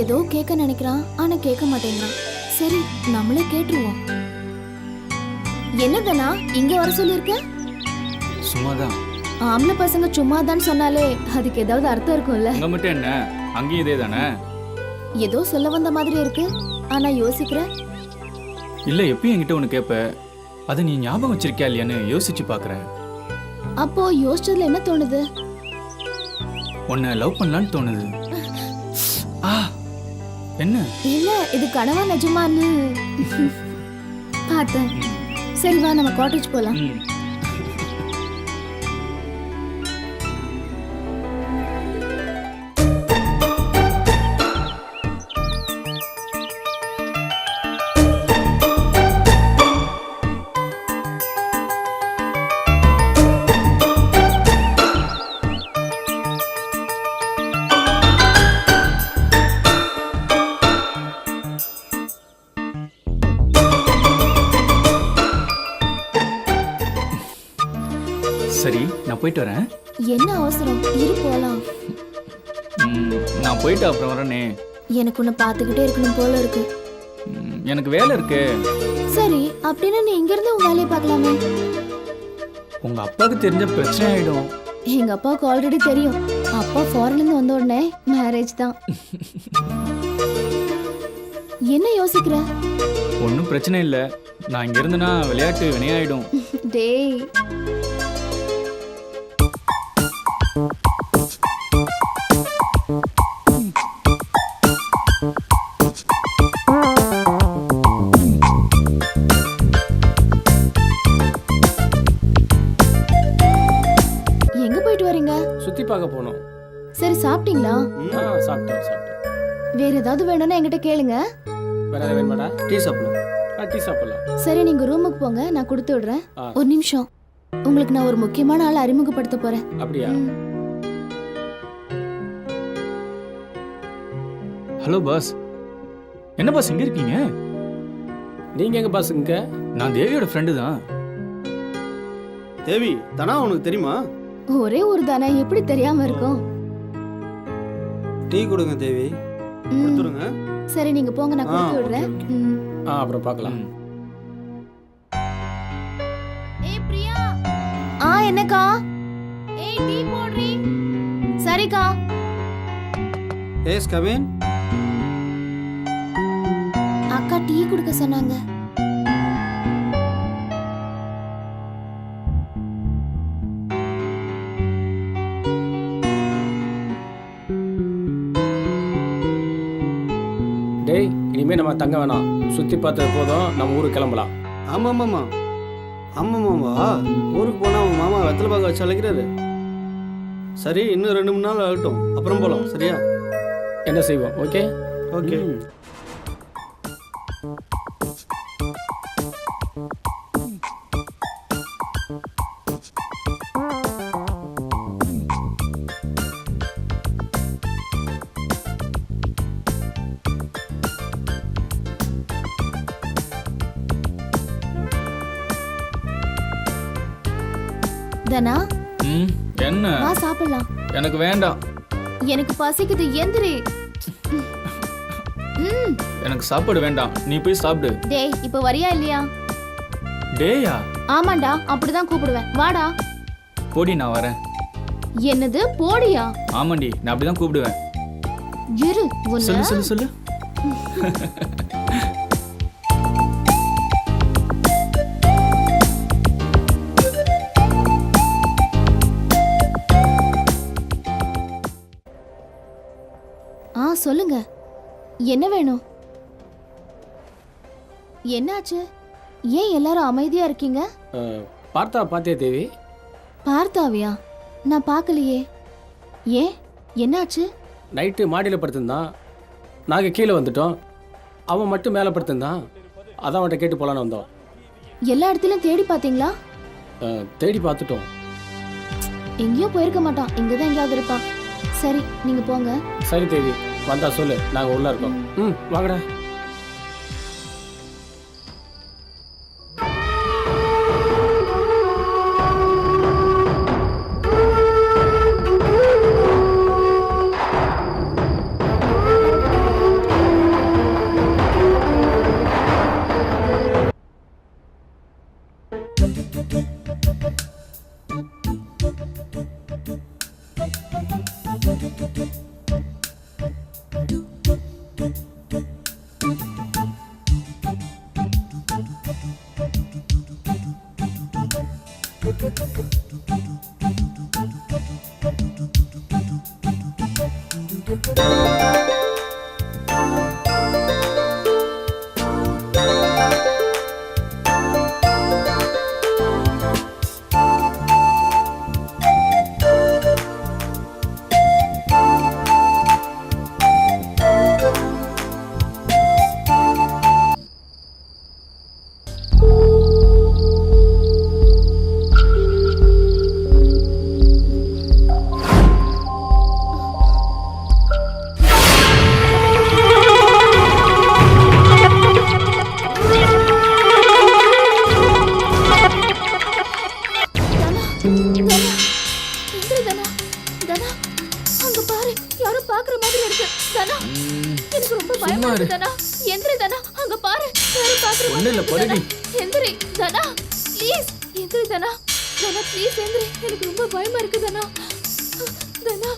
ஏதோ கேட்க நினைக்கிறான், ஆனா கேட்க மாட்டேங்கிறான். சரி, நம்மளே கேட்டுருவோம். என்னதானா இங்க வர சொல்லிருக்க? சும்மாதான். ஆம்பளை பசங்க சும்மாதான் சொன்னாலே அதுக்கு ஏதாவது அர்த்தம் இருக்கும்ல. அங்க மட்டும் என்ன, அங்கேயும் இதே தானே. ஏதோ சொல்ல வந்த மாதிரி இருக்கு, ஆனா யோசிக்கிற. இல்ல, எப்பயும் என்கிட்ட ஒண்ணு கேப்ப, அதை நீ ஞாபகம் வச்சிருக்கியா இல்லையான்னு யோசிச்சு பாக்குறேன். அப்போ யோசிச்சதுல என்ன தோணுது? உன்னை லவ் பண்ணலான்னு தோணுது. என்ன? இல்ல, இது கனவா நிஜமான்னு பார்த்தேன். சரி வா, நம்ம காட்டேஜ் போலாம். சரி, நான் போயிட்டு வரேன். என்ன அவசரம், இரு போலாம். நான் போயிட்டு அப்புறம் வரேனே. எனக்கு உன்னை பார்த்துக்கிட்டே இருக்கணும் போல இருக்கு. எனக்கு வேலை இருக்கு. சரி, அப்படின்னா நீ இங்க இருந்து உன் வேலையை பார்க்கலாமே. உங்க அப்பாவுக்கு தெரிஞ்ச பிரச்சனை ஆயிடும். எங்க அப்பாவுக்கு ஆல்ரெடி தெரியும். அப்பா ஃபாரின்ல இருந்து வந்த உடனே மேரேஜ் தான். என்ன யோசிக்கிற? ஒன்றும் பிரச்சனை இல்லை. நான் இங்க இருந்தேன்னா விளையாட்டு வினையாயிடும். டேய், எங்க போயிட்டு வரீங்க? சுத்தி பார்க்க போனோம். சரி, சாப்பிட்டீங்களா? சாப்பிட்டேன். வேற ஏதாவது வேணும்னா என்கிட்ட கேளுங்க. வேற ஏதாவது வேணுமாடா? டீ சாப்பிடலாம். டீ சாப்பிடலாம். சரி, நீங்க ரூமுக்கு போங்க, நான் கொடுத்து விடுறேன். ஒரு நிமிஷம், உங்களுக்கு நான் ஒரு முக்கியமான ஆளை அறிமுகப்படுத்த போறேன். அப்படியா? Hello boss. என்ன பாஸ் இங்க இருக்கீங்க? நீங்க எங்க பாஸ்? இங்க நான் தேவியோட ஃப்ரெண்டு தான். தேவி தானா? உனக்கு தெரியுமா? ஒரே ஒரு தானே, எப்படி தெரியாம இருக்கும்? டீ கொடுங்க தேவி. கொடுத்துருங்க. சரி, நீங்க போங்க, நான் கொடுத்து விடுறேன். அப்புறம் பார்க்கலாம். ஏய் பிரியா. என்னக்கா? ஏய், டீ போடுறீ? சரிக்கா. Yes come in. அக்கா டீ குடுக்க சொன்னாங்க. டேய், இனிமே நம்ம தங்க வேணாம். சுத்தி பார்த்தது போதும், நம்ம ஊருக்கு கிளம்பலாம். ஆமாம்மாமா, ஊருக்கு போனால் அவங்க மாமா வெத்தலை பாக்க வச்சு அழைக்கிறாரு. சரி, இன்னும் 2-3 நாள் ஆகட்டும், அப்புறம் போகலாம். சரியா? என்ன செய்வோம்? Okay okay. தனா, என்ன? வா சாப்பிடலாம். எனக்கு வேண்டாம். எனக்கு பசிக்குது, எந்திரி. எனக்கு சாப்பாடு வேண்டாம், நீ போய் சாப்பிடு. டேய், இப்ப வரியா இல்லையா? டேயா? ஆமாண்டா, அப்படிதான் கூப்பிடுவேன். வாடா. போடி, நான் வரேன். என்னது போடியா? ஆமாண்டி, நான் அப்படிதான் கூப்பிடுவேன். இரு, சொல்லு சொல்லு சொல்லு. சொல்லுங்க, என்ன வேணும்? என்னாச்சு? ஏன் எல்லாரும் அமைதியா இருக்கீங்க? பார்த்தா பாத்தியா தேவி? பார்த்தாவியா? நான் பார்க்கலையே. ஏன், என்னாச்சு? நைட்டு மாடியில் படுத்திருந்தான், நாங்கள் கீழே வந்துட்டோம். அவன் மட்டும் மேலே படுத்திருந்தான். அதான் அவன்கிட்ட கேட்டு போலான்னு வந்தோம். எல்லா இடத்துலயும் தேடி பார்த்தீங்களா? தேடி பார்த்துட்டோம். எங்கேயோ போயிருக்க மாட்டான், இங்கதான் எங்கேயாவது இருப்பான். சரி, நீங்க போங்க. சரி தேவி, வந்தா சொல்லு, நாங்கள் உள்ள இருக்கோம். வாங்கடா. எந்திரி தனா. தனா, அங்க பாரு, யாரோ பாக்குற மாதிரி இருக்கு. தனா, எனக்கு ரொம்ப பயமா இருக்கு தனா. எந்திரி தனா, அங்க பாரு, யாரோ பாக்குற மாதிரி ஒண்ணு இல்ல, இருக்கு படுடி. தனா. எந்திரி தனா, ப்ளீஸ் எந்திரி தனா. தனா ப்ளீஸ் எந்திரி, எனக்கு ரொம்ப பயமா இருக்கு தனா. தனா.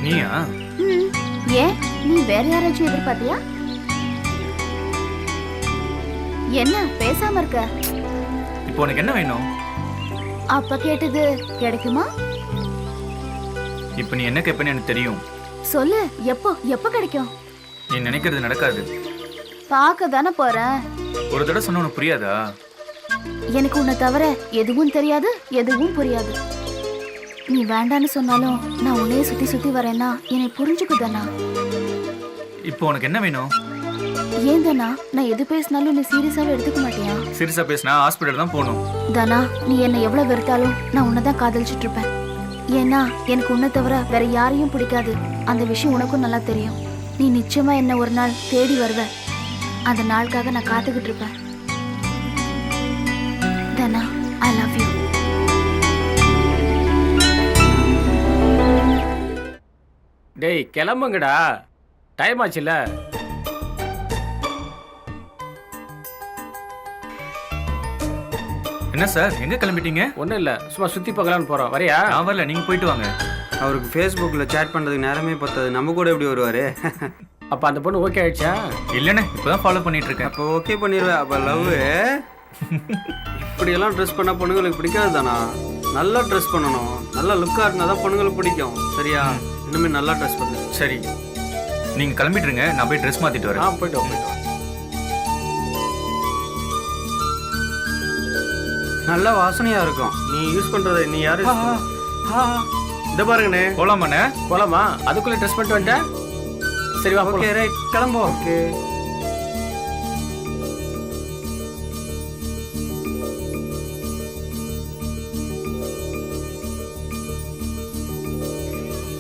நீயா? ஏன், நீ வேற யாராச்சும் எதிர்பார்த்தியா? என்ன பேசாம இருக்க? இப்போ உனக்கு என்ன வேணும்? அப்ப கேட்டது கிடைக்குமா? இப்போ நீ என்ன கேட்பேன்னு எனக்கு தெரியும். சொல்லு, எப்போ எப்போ கிடைக்கும்? நீ நினைக்கிறது நடக்காது. பார்க்க தானே போறேன். ஒரு தடவை சொன்ன உனக்கு புரியாதா? எனக்கு உன்னை தவிர எதுவும் தெரியாது, எதுவும் புரியாது. நீ வேண்டான்னு சொன்னாலும் நான் உன்னையே சுத்தி சுத்தி வரேன்னா என்னை புரிஞ்சுக்குதானா? இப்போ உனக்கு என்ன வேணும்? ஏன் தானா, நான் எது பேசினாலும் நீ சீரியஸாவே எடுத்துக்க மாட்டியா? சீரியஸா பேசினா ஹாஸ்பிட்டல் தான் போகணும். தானா, நீ என்னை எவ்வளவு வெறுத்தாலும் நான் உன்னை தான் காதலிச்சுட்டு இருப்பேன். ஏன்னா எனக்கு உன்னை தவிர வேற யாரையும் பிடிக்காது. அந்த விஷயம் உனக்கும் நல்லா தெரியும். நீ நிச்சயமா என்ன ஒரு நாள் தேடி வருவ. அந்த நாளுக்காக நான் காத்துக்கிட்டு இருப்பேன். தானா, ஐ லவ் யூ. டேய் கிளம்புங்கடா, டைம் ஆச்சுல்ல. என்ன சார், எங்க கிளம்பிட்டீங்க? ஒன்றும் இல்லை, சும்மா சுற்றி பார்க்கலான்னு போகிறோம். வரையா? நான் வரல, நீங்க போயிட்டு வாங்க. அவருக்கு ஃபேஸ்புக்கில் சேட் பண்ணுறதுக்கு நேரமே பத்தாது, நம்ம கூட எப்படி வருவார்? அப்போ அந்த பொண்ணு ஓகே ஆயிடுச்சா? இல்லைண்ணே, இப்போதான் ஃபாலோ பண்ணிட்டு இருக்கேன். அப்போ ஓகே பண்ணிடுவேன். அப்போ லவ் இப்படியெல்லாம் ட்ரெஸ் பண்ணால் பொண்ணுங்களுக்கு பிடிக்காது தானா? நல்லா ட்ரெஸ் பண்ணணும், நல்லா லுக்காக இருந்தால் தான் பொண்ணுங்களுக்கு பிடிக்கும். சரியா? இன்னுமே நல்லா ட்ரெஸ் பண்ணு. சரி, நீங்க கிளம்பிட்டு இருங்க, நான் போய் ட்ரெஸ் மாத்திட்டு வரேன். போயிட்டு வா. நல்ல வாசனையா இருக்கும். நீ யூஸ் பண்றதை நீ யாரு இத பாருங்கண்ணே. போலாமாண்ணே? போலாமா? அதுக்குள்ளே ட்ரெஸ் பண்ணிட்டு வந்துட்டேன். சரி வா ஓகே போலாம். ரைட், கிளம்புவோம். ஓகே.